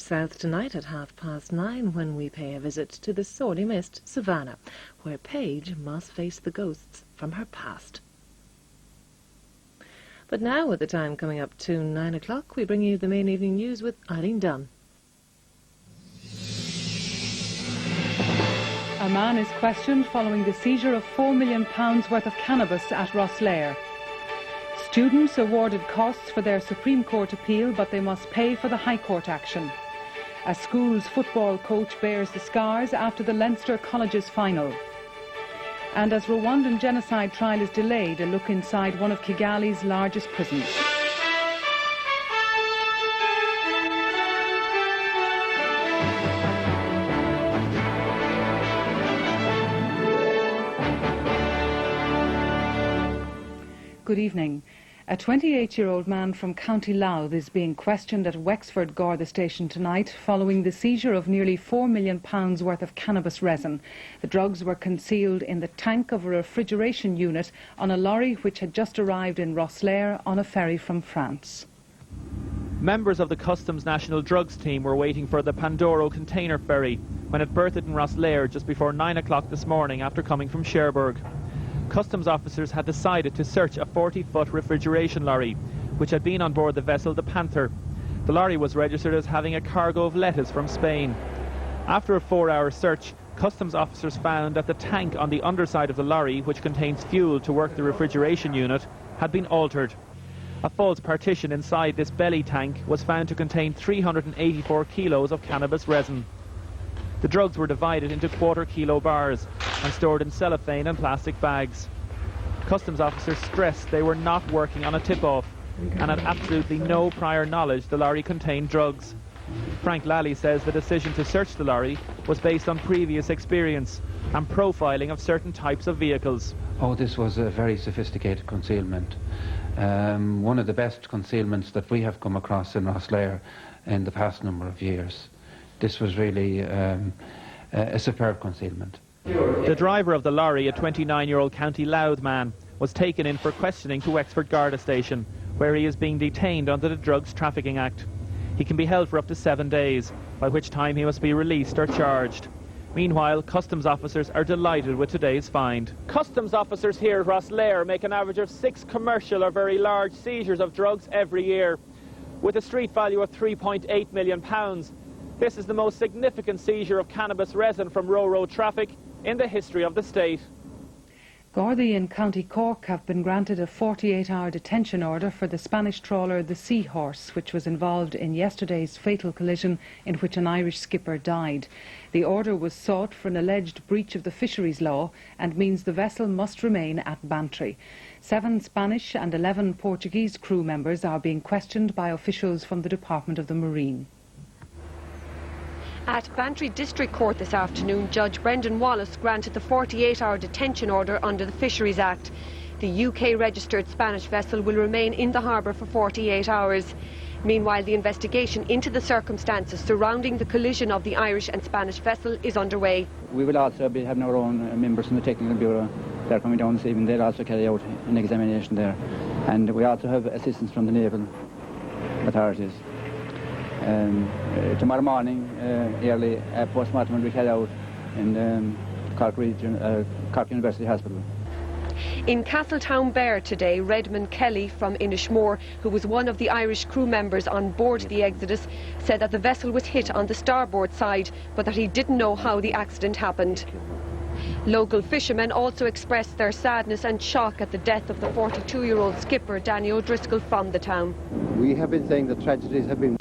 south tonight at 9:30 when we pay a visit to the sorely missed Savannah, where Paige must face the ghosts from her past. But now, with the time coming up to 9 o'clock, we bring you the main evening news with Eileen Dunn. A man is questioned following the seizure of £4 million worth of cannabis at Rosslare. Students awarded costs for their Supreme Court appeal, but they must pay for the High Court action. A school's football coach bears the scars after the Leinster Colleges final. And as Rwandan genocide trial is delayed, a look inside one of Kigali's largest prisons. Good evening. A 28-year-old man from County Louth is being questioned at Wexford Garda station tonight following the seizure of nearly £4 million worth of cannabis resin. The drugs were concealed in the tank of a refrigeration unit on a lorry which had just arrived in Rosslare on a ferry from France. Members of the Customs National Drugs team were waiting for the Pandoro container ferry when it berthed in Rosslare just before 9 o'clock this morning after coming from Cherbourg. Customs officers had decided to search a 40-foot refrigeration lorry, which had been on board the vessel the Panther. The lorry was registered as having a cargo of lettuce from Spain. After a 4-hour search, customs officers found that the tank on the underside of the lorry, which contains fuel to work the refrigeration unit, had been altered. A false partition inside this belly tank was found to contain 384 kilos of cannabis resin. The drugs were divided into quarter-kilo bars and stored in cellophane and plastic bags. Customs officers stressed they were not working on a tip-off and had absolutely no prior knowledge the lorry contained drugs. Frank LALLY says the decision to search the lorry was based on previous experience and profiling of certain types of vehicles. Oh, this was a very sophisticated concealment. One of the best concealments that we have come across in Rosslare in the past number of years. This was really a superb concealment. The driver of the lorry, a 29-year-old County Louth man, was taken in for questioning to Wexford Garda station, where he is being detained under the Drugs Trafficking Act. He can be held for up to 7 days, by which time he must be released or charged. Meanwhile, customs officers are delighted with today's find. Customs officers here at Rosslare make an average of 6 commercial or very large seizures of drugs every year, with a street value of £3.8 million. This is the most significant seizure of cannabis resin from road traffic in the history of the state. Gardaí in County Cork have been granted a 48-hour detention order for the Spanish trawler the Seahorse, which was involved in yesterday's fatal collision in which an Irish skipper died. The order was sought for an alleged breach of the fisheries law and means the vessel must remain at Bantry. 7 Spanish and 11 Portuguese crew members are being questioned by officials from the Department of the Marine. At Bantry District Court this afternoon, Judge Brendan Wallace granted the 48-hour detention order under the Fisheries Act. The UK-registered Spanish vessel will remain in the harbour for 48 hours. Meanwhile, the investigation into the circumstances surrounding the collision of the Irish and Spanish vessel is underway. We will also be having our own members from the Technical Bureau. They're coming down this evening. They'll also carry out an examination there. And we also have assistance from the naval authorities. Tomorrow morning, early, a post-mortem will be carried out in Cork University Hospital. In Castletownbere today, Redmond Kelly from Inishmore, who was one of the Irish crew members on board the Exodus, said that the vessel was hit on the starboard side, but that he didn't know how the accident happened. Local fishermen also expressed their sadness and shock at the death of the 42-year-old skipper Danny O'Driscoll from the town. We have been saying that tragedies have been